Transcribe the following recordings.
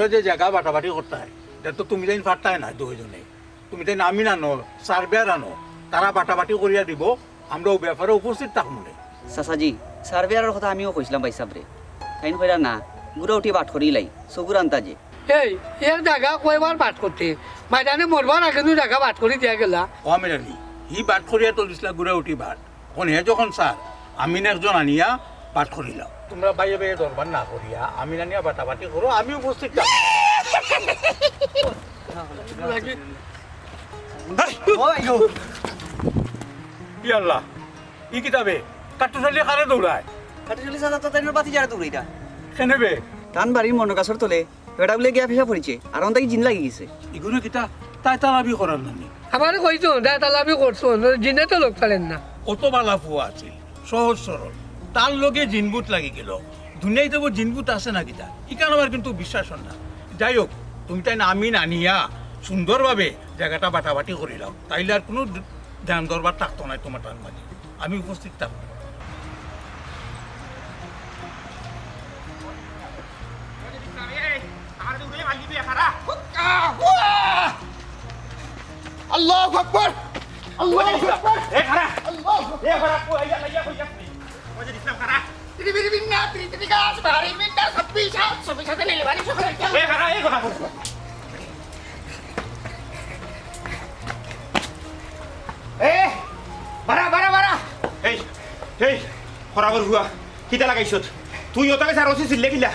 আমরা যে জায়গা বাটাবাটি করতে হয় এটা তো তুমি তাই পারতাই না দুইজনে তুমি তাই আমি নানো সার্ভেয়ার আনো তারা বাটাবাটি করিয়া দিব আমরা ও ব্যাপারে উপস্থিত থাকবো না চাচাজি সার্ভেয়ারের কথা আমিও কইছিলাম ভাই সাবরে তাইন কইরা না গুড়া উঠি বাট করিলাই সগুর আন্তাজে এই এর জায়গা কয়বার বাট করতে ময়দানে মরবার আগে নু জায়গা বাট করে দিয়া গেলা অমেরানি হি বাট করিয়া তো দিছিলা ঘুরে উঠি বাট এখন হে যখন স্যার আমি একজন আনিয়া বাট করিলাম তোমরা বাইরে বাইরে দরবার না করিয়া আমি আনিয়া বাটাবাটি করো আমি উপস্থিত থাকবো ই আল্লাহ ই কিতাবে কাট্টু চালিয়ে কারে দৌড়ায় কাটি চলি চাচা তো তাইনের বাতি যারা দৌড়াইটা কেনেবে টান বাড়ির মনোকাছর তোলে এটা বলে গিয়া ফিসা পড়িছে আর অন্তাকি জিন লাগি গেছে এগুলো কিতা তাই তালাবি করার নানি আমার কইছো দা তালাবি করছো জিনে তো লোক ফেলেন না কত বালা ফুয়া আছে সহজ সরল তার লগে জিনবুট লাগি গেল দুনিয়ায় তো জিনবুট আছে না কিতা ইকান আমার কিন্তু বিশ্বাস না যাই হোক তুমি তাই না আমি আনিয়া সুন্দরভাবে জায়গাটা বাটাবাটি করিলাম তাইলে আর কোনো ধ্যান দরবার থাকতো না তোমার তার মাঝে আমি উপস্থিত থাকবো আল্লাহু আকবার আল্লাহু আকবার এ খারা আল্লাহু এ খারা কো আইয়া লাইয়া কই যাচ্ছি ওই যে ইসলাম খারা ত্রিবিনা ত্রিতিগাস ভারী মিন্টা সব্বিশ সাথে নিলে বাড়ি সকালে এ খারা এ কথা বল এ বাড়া বাড়া বাড়া এই এই খরাবর হুয়া কিতা লাগাইছত তুই ওটাকে সার ওসি সিল্লে কিলা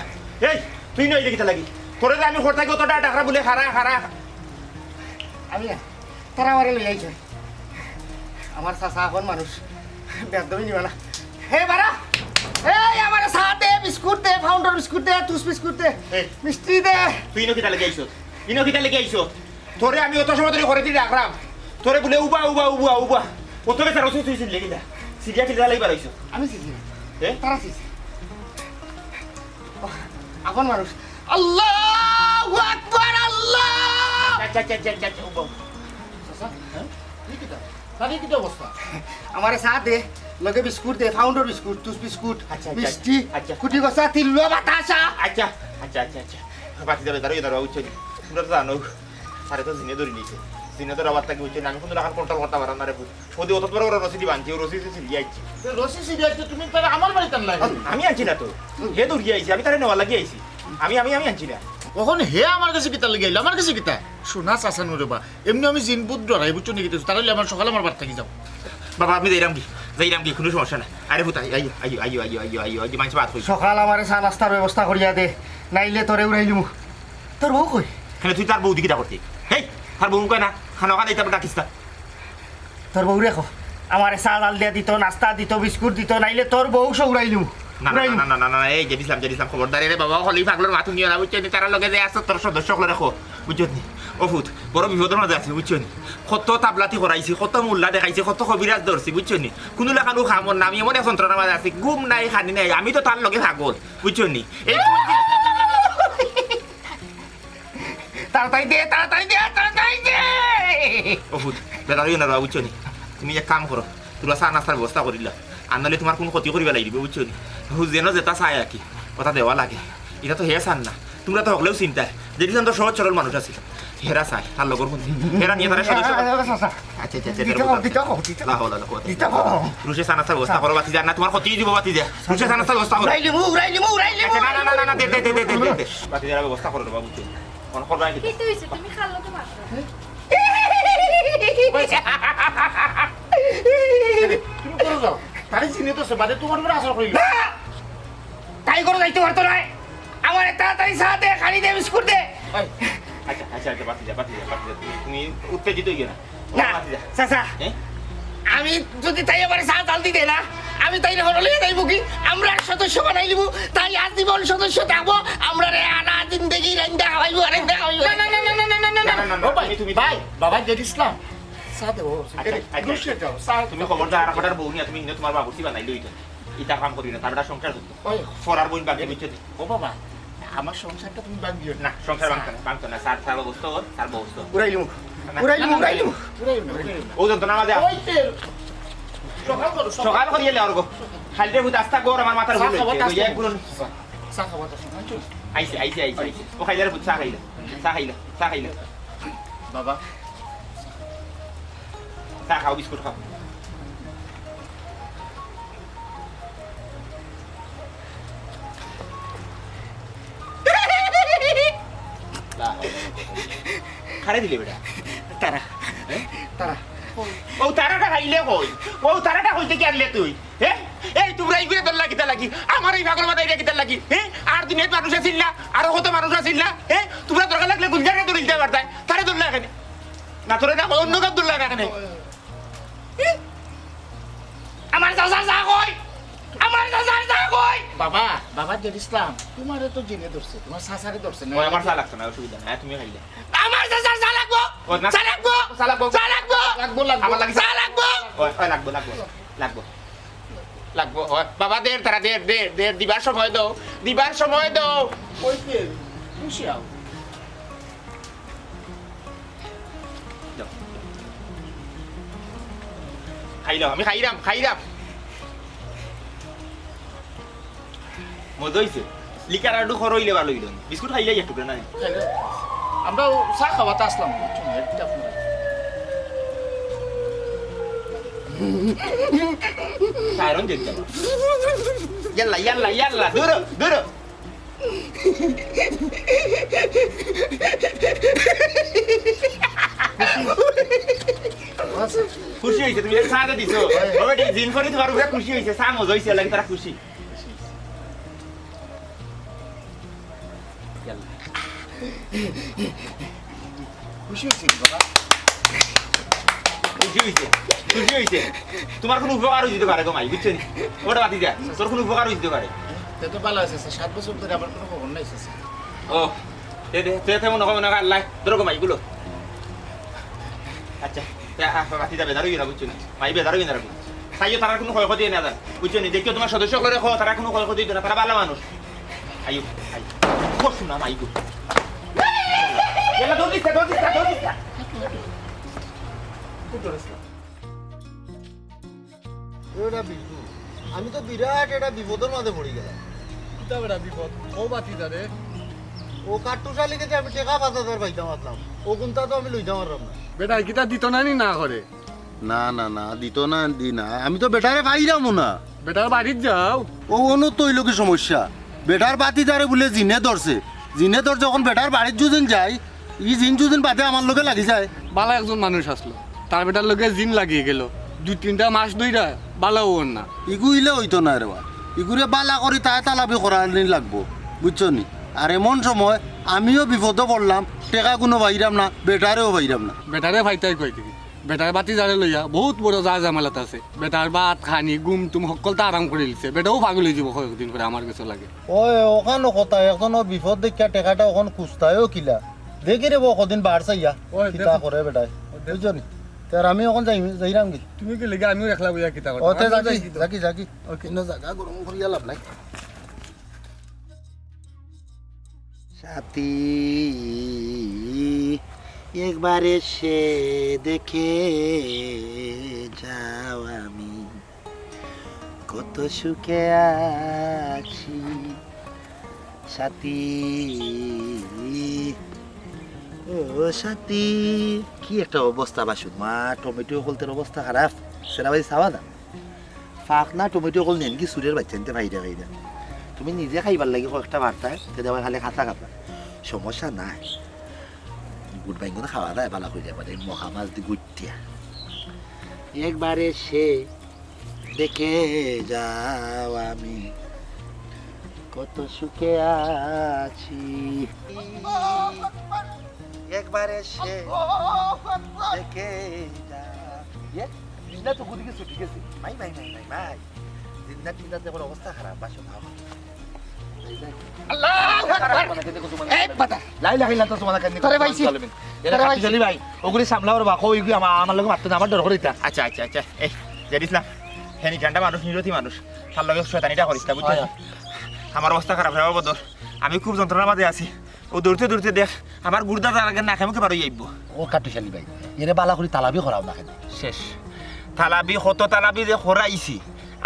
এই তুই নইলে কিতা লাগি তোরে যে আমি খরতাকে ওটা ডাকরা বলে খারা খারা আমি তারা আমারে লই আইছে আমার চাচা এখন মানুষ বেদবি নিবা না হে বাড়া এই আমার সাথে বিস্কুট দে ফাউন্ডার বিস্কুট দে টুস বিস্কুট দে মিষ্টি দে তুই নো কিতা লাগাইছত ইনো কিতা লাগাইছত তোরে আমি অত সময় ধরে ঘরে দিয়ে ডাকরাম তোরে বলে উবা উবা উবা উবা ওটাকে সার ওসি সিল্লে কিলা সিরিয়া কিতা লাগাইবার আইছো আমি চিনি এ তারা চিনি এখন মানুষ আল্লাহু আকবার আল্লাহ আচ্ছা আচ্ছা আচ্ছা আচ্ছা উবা আমার সাথে লগে বিস্কুট দে ফাউন্ডার বিস্কুট টুস বিস্কুট আচ্ছা, মিষ্টি আচ্ছা। কুটি গসা তিল্লো বাতাসা আচ্ছা আচ্ছা আচ্ছা আচ্ছা বাতি যাবে দাঁড়িয়ে দাঁড়াও উচ্চ তোমরা তো জানো সারে তো জিনে ধরে নিয়েছে জিনে তো আবার তাকে উচ্চ আমি কিন্তু এখন কন্ট্রোল করতে পারলাম না রে ওদের অত বড় ওরা রসিদি বানছি ও রসিদি সিরিয়া আইছি রসি সিরিয়াস তুমি তাহলে আমার বাড়িতে লাগে আমি আনছি না তো হে দৌড়িয়ে আইছি আমি তারে নেওয়া লাগিয়ে আইছি আমি আমি আমি আনছি না কখন হে আমার কাছে কিতা লেগে আইলো আমার কাছে কিতা শোনা চাচা নুরে বা এমনি আমি জিনপুত ডরাই বুঝছো নাকি তাহলে আমার সকালে আমার বাড়ি থাকি যাও বাবা আপনি যাইরাম কি কোনো সমস্যা নাই আরে ভূত আইও আইও আইও আইও আইও আইও আইও মানুষ বাদ হইছে সকাল আমারে চা নাস্তার ব্যবস্থা করিয়া দে নাইলে তোরে উড়াই দিমু তোর বউ কই কেন তুই তার বউ দিকে করতে হেই তার বউ কয় না খানা খানা এটা ডাকিস না তোর বউ রেখো আমারে চা ডাল দিয়া দিত নাস্তা দিত বিস্কুট দিত নাইলে তোর বউ সব উড়াই দিমু না না না না না এই জেদিসলাম খবরদারি রে বাবা হলি পাগলের মাথা নিয়ে না বুঝছো নি তারা লগে যে আছে তোর সদস্য হলে রাখো বুঝছো নি ও ফুট বড় বিপদের মাঝে আছে বুঝছো নি কত তাবলাতি করাইছি কত মোল্লা দেখাইছি কত কবিরাজ ধরছি বুঝছো নি কোনো লেখানো খামর না আমি এমন এক যন্ত্রণার মাঝে আছি ঘুম নাই খানি নাই আমি তো তার লগে পাগল বুঝছো নি এই তাড়াতাড়ি দে তাড়াতাড়ি দে তাড়াতাড়ি দে ও ফুট বেদারিও না বুঝছো নি তুমি এক কাম করো তোরা চা নাস্তার ব্যবস্থা করিলা আর নাহলে তোমার কোনো ক্ষতি করিবা লাগবে বুঝছো নি যেন যেটা চাই আর কি কথা দেওয়া লাগে এটা তো হে চান না তোমরা তো হকলেও চিন্তা যেটি তো সহজ সরল মানুষ আছে হেরা চাই তার লগর বন্ধু হেরা নিয়ে তারা সদস্য আচ্ছা আচ্ছা রুশে সানাস্তার ব্যবস্থা করো বাতি যা না তোমার ক্ষতি দিব বাতি যা রুশে সানাস্তার ব্যবস্থা করো আচ্ছা না না না না দে দে দে দে বাতি যার ব্যবস্থা করো বাবু তুই কোন করবা কি কি হইছে তুমি খালো তো মাত্র তুমি করো যাও তারে চিনি তো বাদে তোমার উপরে আসর করিল তাই করে যাইতে পারতো না আমার তাড়াতাড়ি চা দে খালি দে বিস্কুট দে আচ্ছা আচ্ছা আচ্ছা বাতি যা তুমি উত্তেজিত হইও না না বাতি যা চাচা হ্যাঁ আমি যদি তাই এবারে চা ডাল দিতে না আমি তাই হরলে যাইব কি আমরা সদস্য বানাই দিব তাই আজীবন সদস্য থাকবো আমরা রে আনা জিন্দেগি রান্দা খাওয়াইবো আরে খাওয়াইবো না না না না না না না ও ভাই তুমি ভাই বাবা জেদ ইসলাম চা দেবো আচ্ছা যাও চা তুমি খবরদার আমার বউ নিয়ে তুমি তোমার বাবুর্চি বানাইলো এটা কাম করি না তারটা সংসার করতো ফরার বইন বাকি বুঝছো ও বাবা আমার সংসারটা তুমি বাদ দিও না সংসার বাংতো না সার সার ব্যবস্থা কর সার ব্যবস্থা উড়াইলু ও যন্ত্রণা মাঝে সকাল করিয়ে লে অর্গ খালিতে ভূত আস্তা গর আমার মাথার ভুল হয়েছে এক গুণ চা খাওয়া তো আইছে ও খাইলে রে চা খাইলে বাবা চা খাও বিস্কুট খাও খারে দিলে বেটা তারা ও তারাটা খাইলে কই ও তারাটা কইতে কি আনলে তুই হ্যাঁ এই তোমরা এইগুলো দল লাগি আমার এই পাগল মাথায় রেখে লাগি হ্যাঁ আর দিনে মানুষ আছিল না আরো কত মানুষ আছিল না হ্যাঁ তোমরা দরকার লাগলে গুঞ্জারে দৌড় দিতে পারতাই তারে দৌড় লাগে না তোরে না অন্য কাপ দৌড় লাগে না আমার চাচার চা কই বাবা বাবা জেড ইসলাম তোমার তো জেনে ধরছে তোমার সাসারে ধরছে না ওই আমার চা লাগছে না অসুবিধা নাই তুমি খাইলে আমার চাচার চা লাগবো আমার লাগি চা লাগবো ওই লাগবো ওই বাবা দের তারা দের দিবার সময় দাও ওই কে খুশি আও খাইলাম আমি খাইরাম মজা হইছে লিকার আডু খরইলে ভালো হইল বিস্কুট খাইলে একটু না আমরা চা খাওয়াতে আসলাম একটা আপনারা সাইরন দেখতে ইয়াল্লা দূর খুশি হইছে তুমি চা দিছো ওই জিন করে তোমার উপরে খুশি হইছে চা মজা হইছে লাগি তারা খুশি খুশি হয়েছি বাবা খুশি হইছে তোমার কোনো উপকার হইতে পারে গো মাই বুঝছো নি ওটা বাতি যা তোর কোনো উপকার হইতে পারে তো ভালো আছে 7 বছর ধরে আমার কোনো খবর নাই আছে ও তুই তেমন নকম না আল্লাহ তোর গো মাই গুলো আচ্ছা বাতি যাবে দাঁড়িয়ে না বুঝছো নি মাই বে দাঁড়িয়ে না রাখো তাইও তারা কোনো ক্ষয়ক্ষতি না দেন বুঝছো নি দেখিও তোমার সদস্য করে রাখো তারা কোনো ক্ষয়ক্ষতি দিবে না তারা ভালো মানুষ আইও খুব শোনা মাই গো দৌড়িস আমি তো বিরাট একটা বিপদের মাঝে পড়ে গেলাম বিপদ ও বাতি যারে ও কাট্টুসা লিখেছে আমি টেকা 5000 পাইতাম আসলাম ও কোনটা তো আমি লইতে পারলাম না বেটা কিটা দিত না করে না দিত না দি না আমি তো বেটারে পাইলামও না বেটার বাড়ির যাও ও কোনো তৈল কি সমস্যা বেটার বাতি দারে বলে জিনে ধরছে যখন বেটার বাড়ির যুদিন যায় ই জিন যুদিন বাদে আমার লোকে লাগি যায় বালা একজন মানুষ আসলো তার বেটার লোকে জিন লাগিয়ে গেল 2-3টা মাস ধইরা বালাও ওর না ইগু ইলে হইতো না রে বা ইগুরে বালা করি তাই তালাবি করানি লাগবো বুঝছো নি আর এমন সময় আমিও বিপদে পড়লাম টেকা কোনো বাইরাম না বেটারেও বাইরাম না বেটারে ভাইতাই কই থেকে বেটার বাতি যারে লইয়া বহুত বড় যা জামালাত আছে বেটার ভাত খানি গুম তুম সকলটা আরাম করে লিছে বেটাও পাগল হয়ে যাব কয়েকদিন করে আমার কাছে লাগে ওই ওখানো কথা এখন ও বিপদ দেখিয়া টেকাটা ওখান খুঁজতায়ও কিলা দেখি রে কদিন বার চাইয়া ওই কিতা দেখো। করে বেটাই বুঝছো নি তার আমি ওখান যাইরাম কি তুমি কি লেগে আমিও একলা বইয়া কিতা করতে ওতে যাকি কিন্তু জায়গা গরম করিয়া লাভ নাই সাথী একবার এসে দেখে যাও আমি কত সুখে আছি সাথী ও সাথী কি একটা অবস্থা বাসুদ মা টমেটো কলতের অবস্থা খারাপ সেটা ভাই চাওয়া না ফাঁক না টমেটো কল নেন কি সুরের বাচ্চা নিতে ভাইরা খাইরা তুমি নিজে খাইবার লাগে কয়েকটা বার্তায় সেটা খালি খাতা খাতা সমস্যা নাই গুড বাইন করে খাওয়া দায় ভালো করে পারে মহা মাছ দিয়ে গুটিয়া একবারে সে দেখে যাও আমি কত সুখে আছি একবারে সে দেখে যাও জিন্দা তো গুদিকে ছুটি গেছে মাই জিন্দা টিন্দা দেখো অবস্থা খারাপ বাসো খাও আচ্ছা এই জানিসলাম হ্যাঁ জানটা মানুষ নিরতি মানুষ তার লগে শয়তানিটা করিস না বুঝছো আমার অবস্থা খারাপ হয়ে বদর আমি খুব যন্ত্রণার মাঝে আছি ও দৌড়তে দেখ আমার গুড়দা তার আগে নাকে মুখে বারোই আইব ও কাটুশালি ভাই এরে বালা করে তালাবি করাও না শেষ তালাবি কত তালাবি যে খরাইছি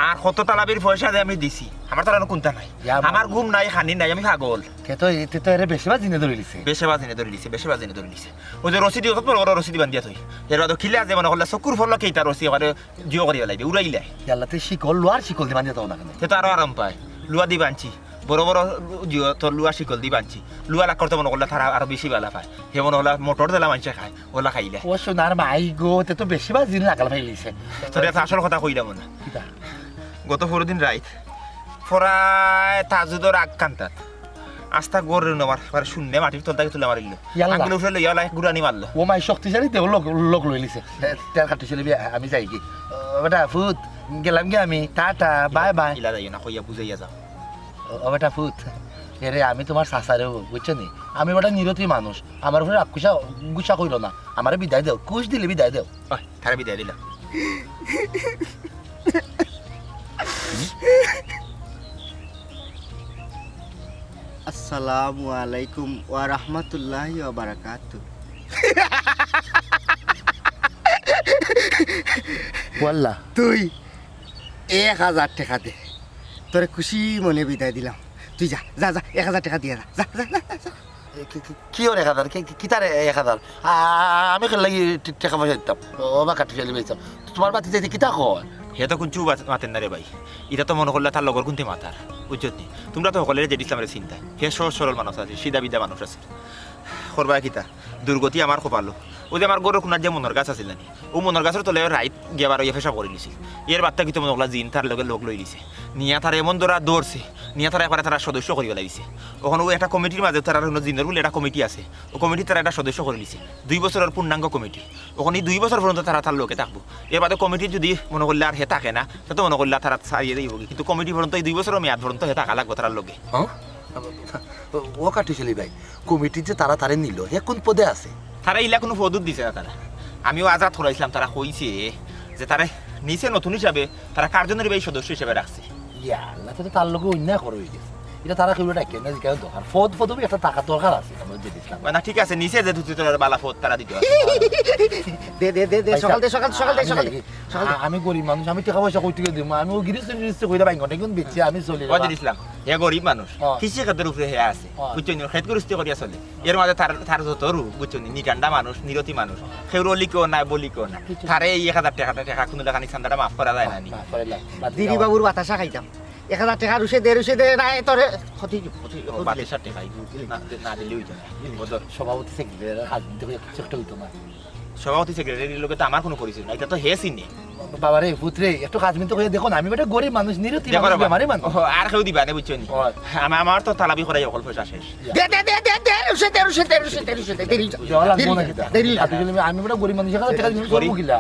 আর কত তালাবির পয়সা দিয়ে আমি দিছি আমার তার কোনটা নাই আমার ঘুম নাই খানি নাই আমি পাগল তো এর বেশিরভাগ জিনে ধরে লিছে বেশিরভাগ জিনে ধরে দিছে ওই যে রসিদি কত বড় বড় রসিদি বান্ধিয়া থই এর বাদ খিলে আছে মনে করলে চকুর ফল কেইটা রসি ওখানে জিও করিয়া লাইবে উড়াইলে ইয়াল্লাতে শিকল লোয়ার শিকল দি বান্ধিয়া তো না কেন সে তো আরো আরাম পায় লুয়া দি বানছি বড় বড় জিও তোর লুয়া শিকল দি বানছি লুয়া লাগ করতে মনে করলে তারা আরো বেশি ভালো পায় হে মনে হলে মোটর দিলা মানুষে খায় ওলা খাইলে ও সোনার মাই গো তে তো বেশিরভাগ জিন লাগাল ভাই লিছে তোর একটা আসল কথা কইলাম না কিটা গত 4 দিন রাইত ফরায় তাজুদর আগ কান্তাত আস্তা গোর আমার শূন্য মাটির তল থেকে তুলে মারিল আঙ্গুল উঠে লইয়া লাই গুড়ানি মারলো ও মাই শক্তিশালী দেও লোক লই লিছে তেল কাটি চলে আমি যাই কি বেটা ফুট গেলাম কি আমি টাটা বাই বাই ইলা যাই না কইয়া বুঝাইয়া যাও ও বেটা ফুট এরে আমি তোমার সাসারে বুঝছো নি আমি বেটা নিরতি মানুষ আমার উপরে আকুশা গুসা কইলো না আমারে বিদায় দেও কুশ দিলে বিদায় দেও ওই তারে বিদায় দিলাম আসসালামু আলাইকুম ওয়া রাহমাতুল্লাহি ওয়া বারাকাতুহু ওয়াল্লাহ তুই 1000 টাকা দে তোরে খুশি মনে বিদায় দিলাম তুই যা যা যা 1000 টাকা দিয়ে যা যা যা কি ওর 1000 কি তার 1000 আমি খেলে লাগি টাকা পয়সা দিতাম ও বা কাটি ফেলে বেচাম তোমার বাতি যাইতে কিতা কয় হে তো কুঞ্চু মাতেন না রে ভাই এটা তো মনে করলে তার লগর কুন্তি মাতার বুঝছত নি তোমরা তো সকলে যে ইসলামের চিন্তা হে সহজ সরল মানুষ আছে সিধা বিদা মানুষ আছে করবা কিতা দুর্গতি আমার কপালো ওই যে আমার গরুর কোনার যে মনের গাছ আছিল নানি ও মনের গাছের তলে রাইত গেবার ইয়ে ফেসা করে নিছিল এর বার্তা কিন্তু মনে করলা জিন তার লগে লোক লই দিছে নিয়া তার এমন ধরা দৌড়ছে নিয়া তারা একবারে তারা সদস্য করিয়া লাগিছে ওখানে একটা কমিটির মাঝে তারা জিনের বলে একটা কমিটি আছে ও কমিটি তারা একটা সদস্য করে দিছে 2 বছরের পূর্ণাঙ্গ কমিটি ওখানে 2 বছর পর্যন্ত তারা তার লোকে থাকবো এর বাদে কমিটি যদি মনে করলে আর হে থাকে না তো মনে করলে তারা ছাড়িয়ে দিব কিন্তু কমিটি পর্যন্ত এই 2 বছরের মেয়াদ পর্যন্ত হে থাকা লাগবে তার লোকে ও কাটি চলি ভাই কমিটির যে তারা তারে নিল হে কোন পদে আছে তারা ইলা কোনো পদত দিছে না তারা আমিও আজাদ করাইছিলাম তারা কইছে যে তারা নিচে নতুন হিসাবে তারা কার্যনির্বাহী ভাই সদস্য হিসেবে রাখছে ইয়া আল্লাহ তো তার লগে অন্যায় করে হয়ে গেছে এটা তারা কেউ ডাকে না কেন দরকার পদবি একটা টাকা দরকার আছে আমরা যে দিছিলাম না ঠিক আছে নিচে যে দুটি তোর বালা পদ তারা দিতে হবে দে দে দে দে সকাল দে সকাল দে আমি গরিব মানুষ আমি টাকা পয়সা কই থেকে দিব আমি ও গিরিস কইরা বাইন ঘন্টা কিন্তু বেচে আমি চলি ওয়াজিদ ইসলাম হে গরিব মানুষ কৃষি ক্ষেত্রের উপরে হে আছে বুঝছেন খেত গৃহস্থী করিয়া চলে এর মাঝে তার যত রূপ বুঝছেন নিকান্ডা মানুষ নিরতি মানুষ সেও অলিকেও নাই বলিকেও না তারে এই 1000 টাকা কোনো টাকা নিছান্দাটা মাফ করা যায় না নি দিদি বাবুর বাতাসা খাইতাম 1000 টাকা রুষে দে নাই তোরে ক্ষতি বাতাসা টাকা না দিলে হইতো না বদর সভাপতি সেক্রেটারি হাত দিতে চেষ্টা হইতো না সভাপতি সেক্রেটারির লোকে তো আমার কোনো পরিচয় না এটা তো হে চিনি বাবা রে পুত্রে একটু কাজ মিনতে কইয়া দেখো না আমি বেটা গরিব মানুষ নিরতি মানুষ বেমারি মানুষ আর কেউ দিবা না বুঝছেন আমার তো তালাবি করাই অকল পয়সা শেষ দে রুষে আমি বেটা গরিব মানুষ টাকা দিলে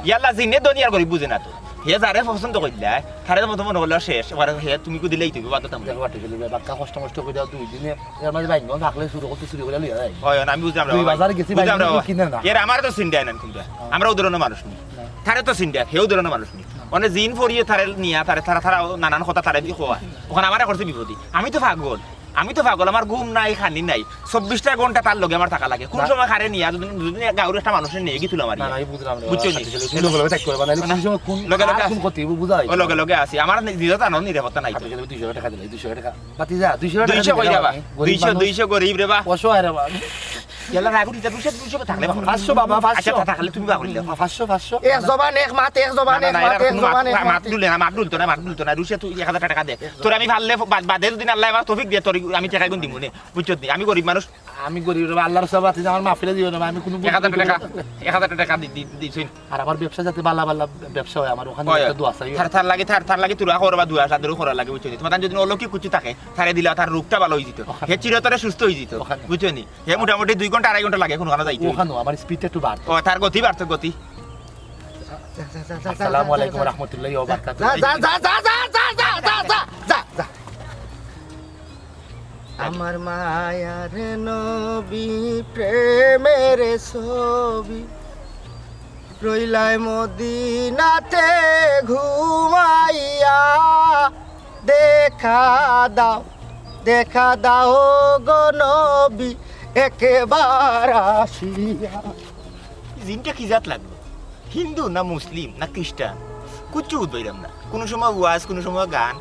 ইয়াল্লা জিনে দুনিয়ার গরিব বুঝে না তো হে যারে পছন্দ কইলা তারে মতো মনে হলো শেষ এবারে হে তুমি কো দিলেই তুমি বাদ দাম বাটে গেলে বাক্কা কষ্ট করে দাও 2 দিনে এর মাঝে বাইঙ্গন থাকলে শুরু করতে শুরু করে লইয়া যায় হয় আমি বুঝলাম দুই বাজারে গেছি বাইঙ্গন কিনে না এর আমার তো চিন্তা নাই কিন্তু আমরা উদাহরণের মানুষ নি তারে তো চিন্তা হে উদাহরণের মানুষ নি মানে জিন ফরিয়ে তারে নিয়া তারা নানান কথা তারে দি কোয়া ওখানে আমারে করতে বিপদী আমি তো পাগল আমার ঘুম নাই খানি নাই 24টা ঘন্টা তার লগে আমার থাকা লাগে কোন সময় খারে নিয়া যদি গাঁর একটা মানুষের নিয়ে গিয়ে তুলে মারি বুঝছো লগে লগে আছি আমার নিজের আনন্দ নিরাপত্তা নাই 200 টাকা দিলে 200 টাকা বাতি যা 200 কই যাবা 200 গরিব রে বা অসহায় রে বা ইয়ালা রাগু দিতে 200 থাকলে 500 বাবা 500 আচ্ছা থাকলে তুমি পাগল 500 এক জবান এক মাত এক জবান মাতদুল তো না রুশে তুই 1000 টাকা দে তোর আমি ভাললে বাদে দিন আল্লাহ আমার তৌফিক দিয়ে তোর আমি টাকা গুণ দিমু নে বুঝছত নি আমি গরিব মানুষ আল্লাহর সবাতে আমার মাফিলে দিও না আমি কোনো 1000 টাকা দিছিন আর আমার ব্যবসা যাতে বালা ব্যবসা হয় আমার ওখানে একটা দোয়া আছে থার লাগে তুরা করবা দুয়া সাদরও করা লাগে বুঝছো নি তোমার যদি অলৌকিক কিছু থাকে তারে দিলা তার রোগটা ভালো হই যেত হে চিরতরে সুস্থ হই যেত বুঝছো নি হে মোটামুটি 2 ঘন্টা 2.5 ঘন্টা লাগে কোনো খানা যাইতো ওখানে আমার স্পিডটা একটু বাড়তো ও তার গতি বাড়তো গতি আসসালামু আলাইকুম ওয়া রাহমাতুল্লাহি ওয়া বারাকাতুহু যা আমার মায়ার নবী প্রেমের ছবি রইলাই মদিনাতে ঘুমাইয়া দেখা দাও গো নবী একেবার আসিয়া জিনটা কি জাত লাগবে হিন্দু না মুসলিম না খ্রিস্টান কুচ্ছু বুঝবাইলাম না কোনো সময় ওয়াজ কোনো সময় গান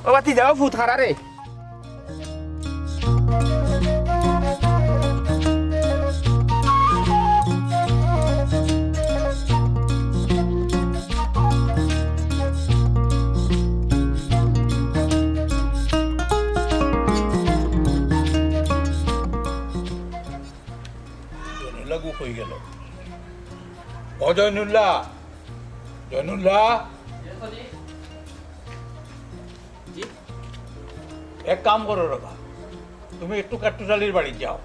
ও বাতি যাও ফুট খারা রে লাগু হয়ে গেল ও জয়নুল্লাহ জয়নুল্লাহ এক কাম করো রবা তুমি একটু কাট্টুশালির বাড়ি যাও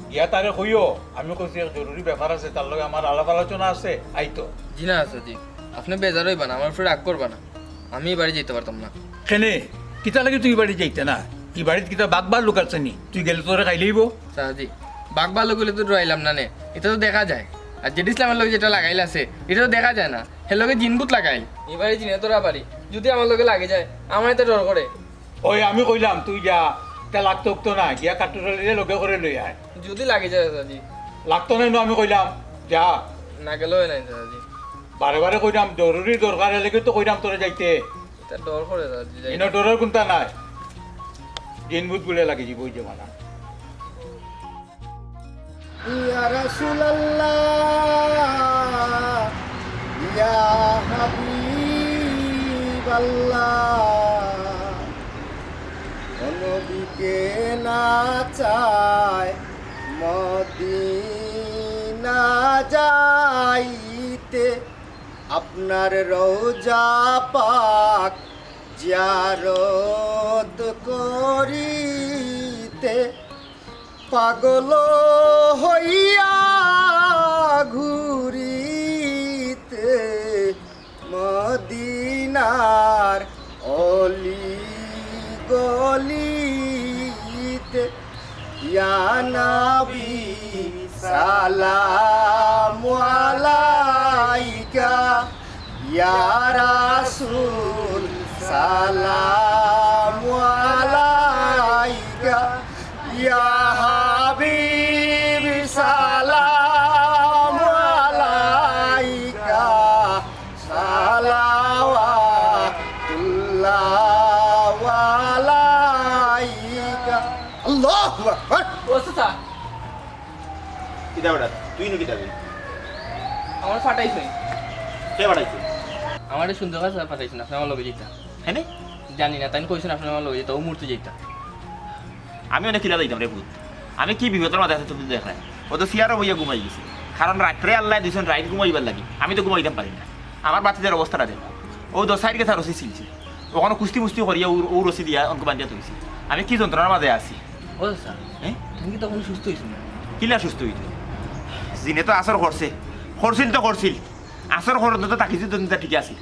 গিয়া তারে কইও আমি কইছি এক জরুরি ব্যাপার আছে তার লগে আমার আলাপ আলোচনা আছে আইতো জি না আছে জি আপনি বেজার হইবা না আমার উপরে রাগ করবা না আমি বাড়ি যেতে পারতাম না কেনে কিতা লাগে তুই বাড়ি যাইতে না এই বাড়িতে কিতা বাগবার লোক আছে নি তুই গেলে তোরে খাই লইব সাহাজি বাঘ ভালো গেলে তো ডরাইলাম না নে এটা তো দেখা যায় আর জেড ইসলামের লগে যেটা লাগাইল আছে এটা তো দেখা যায় না হে লগে জিনবুত লাগাইল এবারে জিনে তোরা পারি যদি আমার লগে লাগে যায় আমার এত ডর করে ওই আমি কইলাম তুই যা তা লাগতো তো না গিয়া কাট্টুশালিরে লগে করে লই আয় যদি লাগে যায় সাহাজি লাগতো না আমি কইলাম যা না গেলেও নাই সাহাজি বারে বারে কইলাম জরুরি দরকার লেগে তো কইলাম তোরে যাইতে এটা ডর করে সাহাজি যাই ইনো ডরের কোনটা নাই জিনবুত বলে লাগি যাবো ওই জামানা ইয়া রাসূলুল্লাহ ইয়া হাবিবাল্লাহ নবীকে না চায় মদিনা যাইতে আপনার রওজা পাক জিয়ারত করিতে পাগল হইয়া ঘুরিতে মদিনার অলি গলিতে ইয়া নবী সালামু আলাইকা ইয়া রাসূল সালামু আলাইকা ইয়া হাবিব সালামু আলাইকা সালাওয়াতুল্লাহ আলাইকা আল্লাহু আকবার ও সাসা কিতা বড়া তুই নো কিতা আমার ফাটাইছ কে বাড়াইছে আমার সুন্দর কাছে ফাটাইছ না আপনি আমার লগে যেতা হ্যাঁ জানি না তাই কইছেন আপনি আমার লগে যেতা ও মূর্তি যেতা আমি অনেক কিলা দিতাম রে ভূত আমি কি বিপদের মাঝে আছে তুমি দেখায় ও তো সিয়ারও বইয়া ঘুমাই গেছে কারণ রাত্রে আল্লাহ দিয়েছেন রাইট ঘুমাইবার লাগি আমি তো ঘুমাইতাম পারি না আমার বাচ্চাদের অবস্থাটা দেখো ও 10 সাইড গেছে রসি ছিলছে ওখানে কুস্তি মুস্তি করিয়া ও রসি দিয়া অঙ্ক বান্ধিয়া তুলছি আমি কি যন্ত্রণার মাঝে আছি ও স্যার হ্যাঁ তুমি কি তখন সুস্থ হয়েছো না কিলা সুস্থ হইতো জিনে তো আসর করছে করছিল তো করছিল আসর করত তো তাকিছি তো ঠিক আছে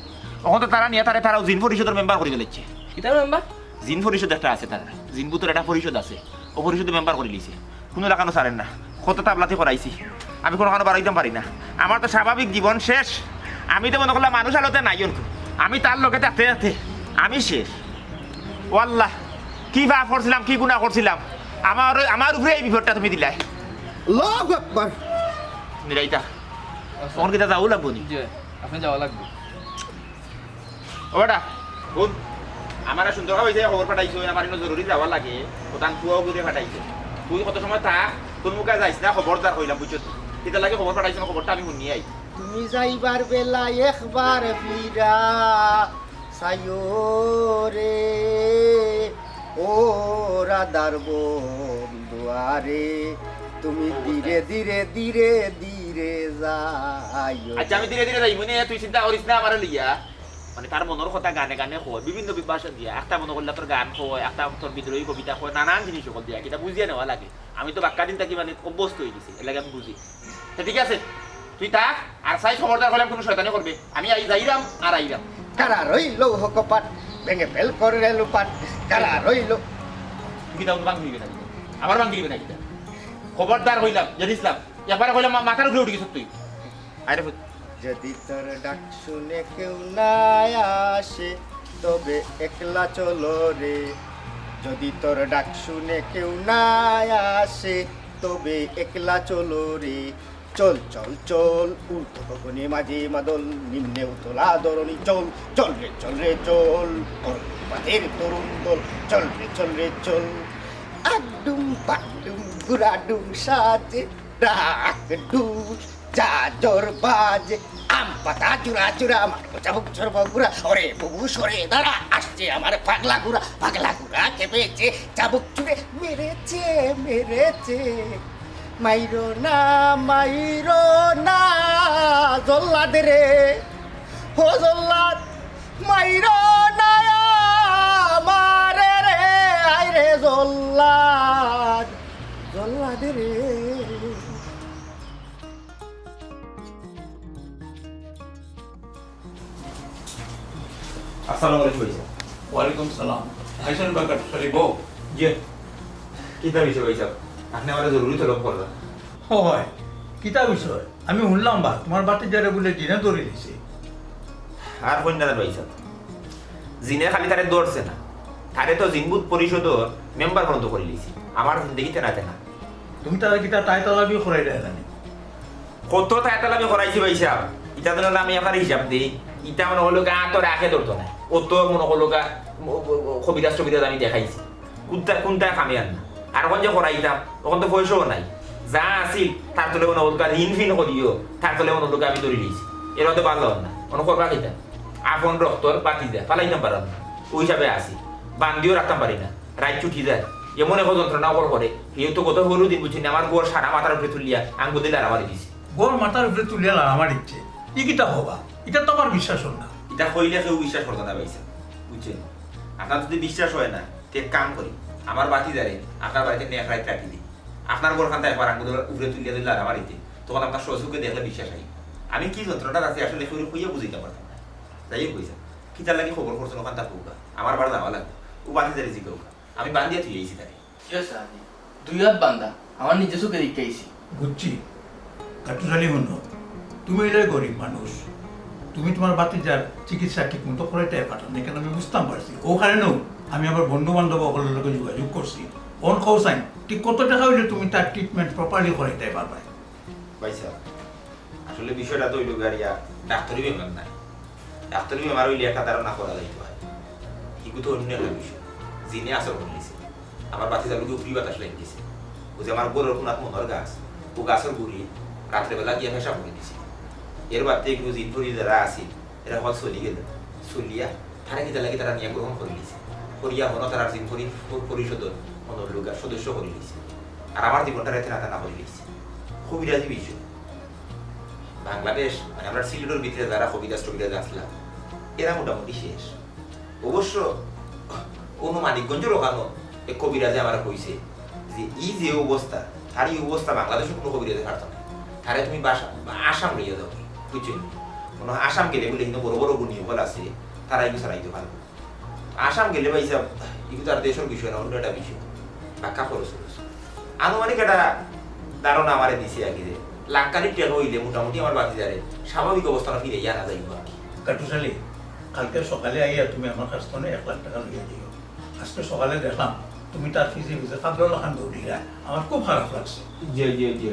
ওখানে তো তারা নিয়ে তারাও জিন পরিষদের মেম্বার করে ফেলেছে কিতাব মেম্বার জিন পরিষদ একটা আছে তারা জিন বুতের একটা পরিষদ আছে ও পরিষদে মেম্বার করে লিছে কোনো লাগানো ছাড়েন না কত তাবলাতে করাইছি আমি কোনো বাড়াইতে পারি না আমার তো স্বাভাবিক জীবন শেষ আমি তো মনে করলাম মানুষ আলোতে নাই অন্ত আমি তার লোকে থাকতে থাকতে আমি শেষ ও আল্লাহ কি ভাব করছিলাম কি গুণা করছিলাম আমার উপরে এই বিপদটা তুমি দিলাই আল্লাহু আকবার নিরাইতা তখন কিতা যাও লাগবো নি জি আপনি যাওয়া লাগবে ওটা শুন আমার সুন্দর হয়েছে খবর পাঠাইছো আমার জরুরি যাওয়া লাগে ওটান তুয়াও করে পাঠাইছে তুই কত সময় থাক তোর মুখে যাইস না খবরদার হইলাম বুঝছো এটা লাগে খবর পাঠাইছো না খবরটা আমি শুনি আই তুমি যাইবার বেলা একবার ফিরা সাইও রে ও রাদার বন্ধুয়ারে তুমি ধীরে ধীরে ধীরে ধীরে যাইও আচ্ছা আমি ধীরে ধীরে যাই মনে তুই চিন্তা করিস না আমার লইয়া মানে তার মনের কথা গানে গানে কয় বিভিন্ন বিভাষা দিয়া একটা মনে করলে তোর গান কয় একটা তোর বিদ্রোহী কবিতা কয় নানান জিনিস সকল দিয়া এটা বুঝিয়ে নেওয়া লাগে আমি তো বাক্কা দিন থাকি মানে অভ্যস্ত হয়ে গেছি এলাকা আমি বুঝি ঠিক আছে তুই থাক আর সাই খবরদার হলে কোনো শয়তানি করবে আমি যাইরাম আর আইরাম কারা রইল হকপাট ভেঙে ফেল করে লুপাট কারা রইল তুই কিতা বাং দিবে না আমার বাং দিবে না কিতা খবরদার হইলাম জানিসলাম একবার হইলাম মাথার উপরে উঠে গেছ তুই আরে যদি তোর ডাক শুনে কেউ না আসে তবে একলা চলো রে যদি তোর ডাক শুনে কেউ না আসে তবে একলা চলো রে চল চল চল ঊর্ধ্ব গগনে মাঝে মাদল নিম্নে উতলা ধরণী চল চল রে চল রে চল পথের তরুণ দল চল রে চল আডুম পাডুম গুড়াডুম সাজে ডাক ডুস যা জোর বাজে আম পাতা চূড়া চূড়া মারবো চাবুক ছড়ব গুড়া ওরে বুবু সরে দাঁড়া আসছে আমার পাগলা গুড়া খেপেছে চাবুক চুড়ে মেরেছে মাইরো না জল্লাদ রে ও জল্লাদ মাইরো না মারে রে আই রে জল্লাদ রে আসসালামু আলাইকুম ভাইসা। ওয়ালাইকুম সালাম আইসন বাকার সরি বউ জি কিতা বিষয় ভাইসা? আপনি আমার জরুরি তলব করবেন। হয় কিতা বিষয় আমি শুনলাম বা তোমার বাতি যারে বলে দিনে ধরে দিছে আর কন্যা ভাইসা জিনে খালি তারে দৌড়ছে না, তারে তো জিনবুত পরিষদর মেম্বার পর্যন্ত করে লিছি। আমার জিন্দগিতে না তেনা তুমি তারা কিতা তাই তালাবি করাই দেয় জানি কত তাইতালামি করাইছি ভাইসা। ইটা দিন আমি আপনার হিসাব দিই, ইটা মনে হলো গা তো রাখে ধরতো না, ও তো মনে হলো গা কবিরাজ টবিরাজ আমি দেখাইছি কোনটা কামে আন না। আর এখন যে করাইতাম তখন তো পয়সাও নাই, যা আসিল তার তলে মনে হলো ঋণ ফিন করিও তার তলে মনে হলো আমি ধরে লিছি। এর তো ভালো না মনে করবা কিতা আপন রক্তর বাতি যায় পালাইতাম পারাম না, ওই হিসাবে আসি বান্দিও রাখতাম পারি না, রাত ছুটি যায় এমন এখন যন্ত্রণা করে কেউ তো কত হলু দিন বুঝছি আমার গোর সারা মাথার উপরে তুলিয়া আঙ্গু দিলে আর আমার দিছি। গোর মাথার উপরে তুলিয়া আমার ইচ্ছে ই কিতা হবা এটা তো আমার বিশ্বাস হল না। এটা হইলে কেউ বিশ্বাস করতো না ভাইসা, বুঝছেন? আপনার যদি বিশ্বাস হয় না তো এক কাম করি, আমার বাতি দাঁড়ে আপনার বাড়িতে নিয়ে এক রাত রাখি দিই, আপনার গোরখানটা একবার আঙ্গুদের উপরে তুলিয়া দিলে আর আমার ইতে, তখন আপনার শ্বশুরকে দেখলে বিশ্বাস হয়। আমি কি যন্ত্রণা আছে আসলে খুঁজে বুঝিতে পারতাম না। যাই হোক কইসা কিতার লাগে খবর করছেন ওখান তা পৌকা আমার বাড়ি যাওয়া লাগবে, ও বাতি দাঁড়িয়ে জিকে আমি বান্ধিয়া থুই আইছি তারে। দুই হাত বান্ধা আমার নিজে চোখে দেখতে আইছি। বুঝছি কাটুরালি হনো তুমি এটা গরিব মানুষ, তুমি তোমার বাতিজার চিকিৎসা ঠিক মতো করাইতে পাঠান এখানে আমি বুঝতাম পারছি। ও কারণেও আমি আমার বন্ধু বান্ধব সকলের লগে যোগাযোগ করছি। অন খোসাইন ঠিক কত টাকা হইলে তুমি তার ট্রিটমেন্ট প্রপারলি করাইতে পারবে? ভাইসা আসলে বিষয়টা তো হইল গাড়িয়া ডাক্তারি বেমার নাই, ডাক্তারি বেমার হইলে একটা ধারণা করা যাইতে হয়, কিন্তু তো অন্য একটা বিষয় জিনে আসর করলিছে। আমার বাতিজার লোকে উফরি বাতাস লাগিয়েছে, ও যে আমার গোরের কোনাত মনোর গাছ, ও গাছের গুড়ি রাত্রেবেলা গিয়ে ফেসা করে দিছে। এর বাদ থেকে জিন ফরি যারা আছে এরা হল চলি গেল, চলিয়া তারা কিতা লাগে তারা নিয়ে গ্রহণ করে নিছে, করিয়া মনে তারা জিন ফরি পরিষদর মনোর লোকের সদস্য করে নিছে। আর আমার জীবনটা রেতে না করে নিছে। কবিরাজি বিষয় বাংলাদেশ মানে আমরা সিলেটের ভিতরে যারা কবিরাজ টবিরাজ আসলাম এরা মোটামুটি শেষ। অবশ্য অনুমানিকগঞ্জের ওখানো এক কবিরাজে আমার কইছে যে এই যে অবস্থা তার এই অবস্থা বাংলাদেশে কোনো কবিরাজে পারত না, তারে তুমি আসাম লইয়া যাও, বুঝছেন? কোনো আসাম গেলে বলে কিন্তু বড় বড় গুণী বল আছে তারা এগুলো ছাড়াইতে পারবে। আসাম গেলে ভাই সাহেব এগুলো তার দেশের বিষয় না, অন্য একটা বিষয় ব্যাখ্যা খরচ আনুমানিক একটা ধারণা আমারে দিছে আর কি যে লাখকানির টেকা হইলে মোটামুটি আমার বাতিজারে স্বাভাবিক অবস্থাটা ফিরে আনা যাইব আর কি। কাটুশালী কালকে সকালে আইয়া তুমি আমার কাছ থেকে 1 লাখ টাকা লইয়া দিও। আজকে সকালে দেখলাম তুমি তার ফিজে 15 লাখ দৌড়ি যায়, আমার খুব খারাপ লাগছে। জি জি জি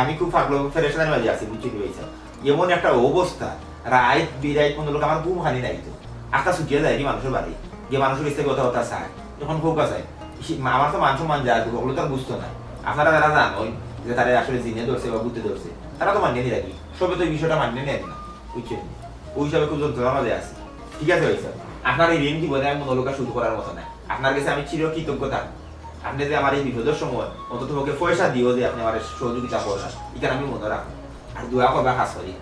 আমি খুব পাগল ফেরেশনের মাঝে আছি, বুঝছি ভাইসা এমন একটা অবস্থা রাত বিরাত কোনো লোক আমার ঘুম হানি নাই তো আকাশ শুকিয়ে যায় মানুষের বাড়ি যে মানুষের কাছে কথা কথা চায় যখন ফোকা চায় আমার তো মান সম্মান যায় ওগুলো তো আর বুঝতো না। আপনারা যারা জানোই যে তারা আসলে জিনে ধরছে বা বুঝতে ধরছে তারা তো মানিয়ে নিয়ে রাখি, সবে তো এই বিষয়টা মানিয়ে নেয় না, বুঝছেন? ওই হিসাবে খুব যন্ত্রণার মাঝে আছে। ঠিক আছে ভাইসা আপনার এই ঋণ জীবনে আমি মনোলোকা শুরু করার মতো নাই, আপনার কাছে আমি চির কৃতজ্ঞ থাকবো। আপনি যে আমার এই বিপদের সময় অন্তত তোমাকে পয়সা দিও যে আপনি আমার সহযোগিতা করেন এখানে আমি মনে রাখবো। আর দোয়া করবা কাজ করি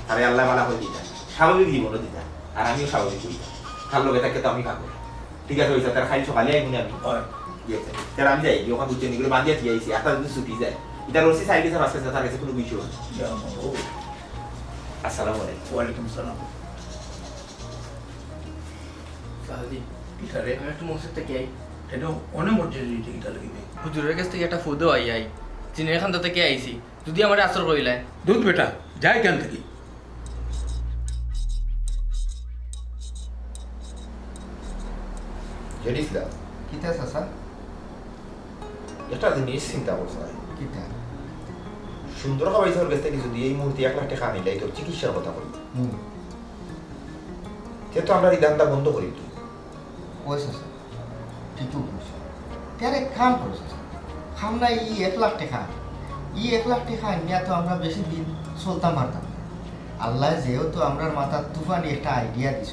তাহলে আল্লাহ মালা করে দিতা স্বাভাবিক জীবনও দিতা আর আমিও স্বাভাবিক করি তার লোকে থাকে তো আমি খাবো। ঠিক আছে ভাইসা তার খালি সকালে আইবুনি আমি তার আমি যাই ওখানে বুঝছেন এগুলো বান্ধিয়া দিয়ে আইসি একটা যদি ছুটি যায় এটা রসি সাইড গেছে বাস কাছে তার কাছে কোনো বিষয় নেই। আসসালামু আলাইকুম। ওয়ালাইকুম সালাম। সাহাদি কিতারে আমি একটু মসজিদ থেকে আই, এটা অনেক মর্যাদা কিতা লাগিবে। হুজুরের কাছ থেকে একটা ফুদও আই জিনের খান্তা থেকে আইছি, যদি আমার আসর করিলায় দুধ বেটা যাই কেন থেকে জেডিসলাম কিতা চাচা? এটা জিনিস চিন্তা করছে কিতা সুন্দর খাওয়াইছে ওর কাছ থেকে যদি এই মুহূর্তে 1 লাখ টাকা নিলাই তোর চিকিৎসার কথা বলি যেহেতু আমরা এই দামটা বন্ধ করি তুই পয়সা স্যার ঠিকই বলছো ત્યારે কাম করছে আমরা ই 1 লাখ টাকা 1 লাখ টাকা নিয়ে তো আমরা বেশি দিন চলতাম পারতাম না। আল্লাহ যেহেতু আমরার মাথার তুফানি একটা আইডিয়া দিছ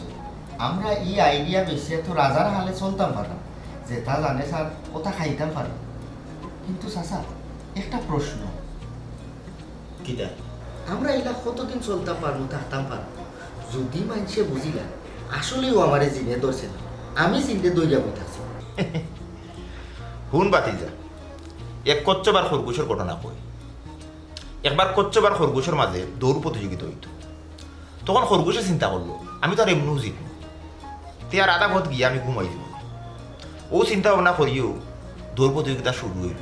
আমরা এই আইডিয়া বেশি তো রাজার হালে চলতাম পারতাম যেটা জানে স্যার ওটা খাইতাম পারতাম কিন্তু চাচা একটা প্রশ্ন কিটা আমরা এলা কতদিন চলতাম পারবো থাকতাম পারবো যদি মানুষে বুঝিলা আসলেও আমারে জিনে ধরছে না আমি চিনতে দই যাবো থাকছি হুন বাতিজা এক কচ্চবার খরগোশের ঘটনা কই একবার কচ্চবার খরগোশের মাঝে দৌড় প্রতিযোগিতা হইত তখন খরগোশে চিন্তা করলো আমি তো আর এমনিও জিতব তে আর আধা ঘট গিয়ে আমি ঘুমাই যাব ও চিন্তা ভাবনা করিও দৌড় প্রতিযোগিতা শুরু হইল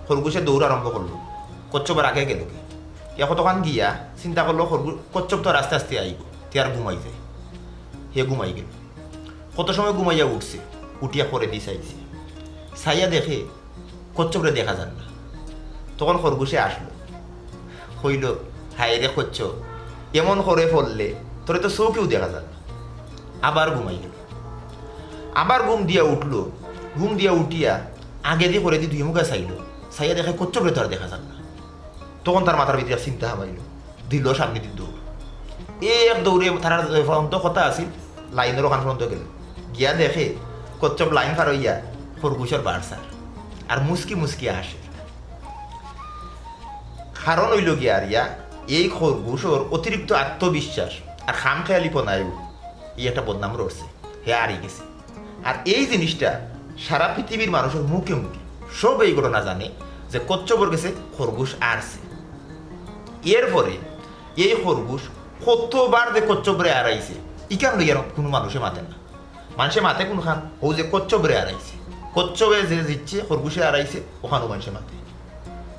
খরগোশে দৌড় আরম্ভ করলো কচ্চবার আগে গেল তখন গিয়া চিন্তা করলো কচ্চপ তো আস্তে আস্তে আইব তে আর ঘুমাই যায় হে ঘুমাই গেল কত সময় ঘুমাইয়া উঠছে উঠিয়া পরে দিয়ে চাইছে চাইয়া দেখে কচ্চপরে দেখা যান না তখন খরগোশে আসলো হইল হায় রে কচ্চপ এমন করে ফললে তোরে তো চৌকেও দেখা যান না আবার ঘুমাই গেল আবার ঘুম দিয়া উঠলো ঘুম দিয়া উঠিয়া আগে দিয়ে করে দিয়ে দুই মুখে চাইলো চাইয়া দেখে কচ্চপরে তো আর দেখা যান না তখন তার মাথার ভিতরে চিন্তা হামাইল দিল সামনে দিন দৌড় এক দৌড়ে তার ফ্রন্ত কথা আছিল লাইনের ওখান ফ্রন্ত গেল গিয়া দেখে কচ্চপ লাইন পার হইয়া খরগোশের বাড়সার আর মুসকি মুসকি আসে কারণ হইল গিয়া আরিয়া এই খরগোশর অতিরিক্ত আত্মবিশ্বাস আর খামখেয়ালিপনায়ও এই একটা বদনাম রয়েছে হে হারিয়ে গেছে আর এই জিনিসটা সারা পৃথিবীর মানুষের মুখে মুখে সব এই ঘটনা জানে যে কচ্চপর গেছে খরগোশ আসছে এরপরে এই খরগোশ কতবার যে কচ্চপরে আড়াইছে ইকান লইয়ার কোনো মানুষে মাতে না মানুষে মাতে কোন খান ও যে কচ্চপরে আড়াইছে কচ্চপে যে জিতছে খরগোশে আড়াইছে ওখানেও মানুষে মাতে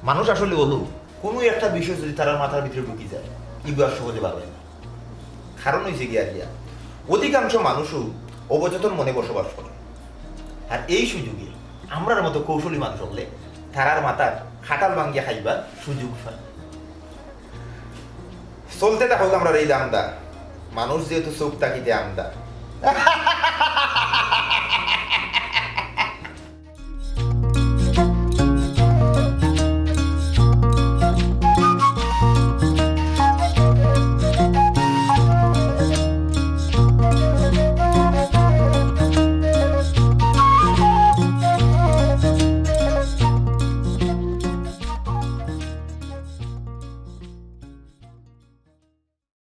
মানুষ আসলে হলো কোনো একটা বিষয় যদি তার মাথার ভিতরে ঢুকি যায় এগুলো আর সহজে পাবে না কারণ হয়েছে গিয়া গিয়া অধিকাংশ মানুষও অবচেতন মনে বসবাস করে আর এই সুযোগে আমরার মতো কৌশলী মানুষ হলে তারার মাথার খাটাল ভাঙ্গিয়া খাইবার সুযোগ পায় চলতে থাকুক আমরা এই দামদা মানুষ যেহেতু চোখ তাকিতে আমদা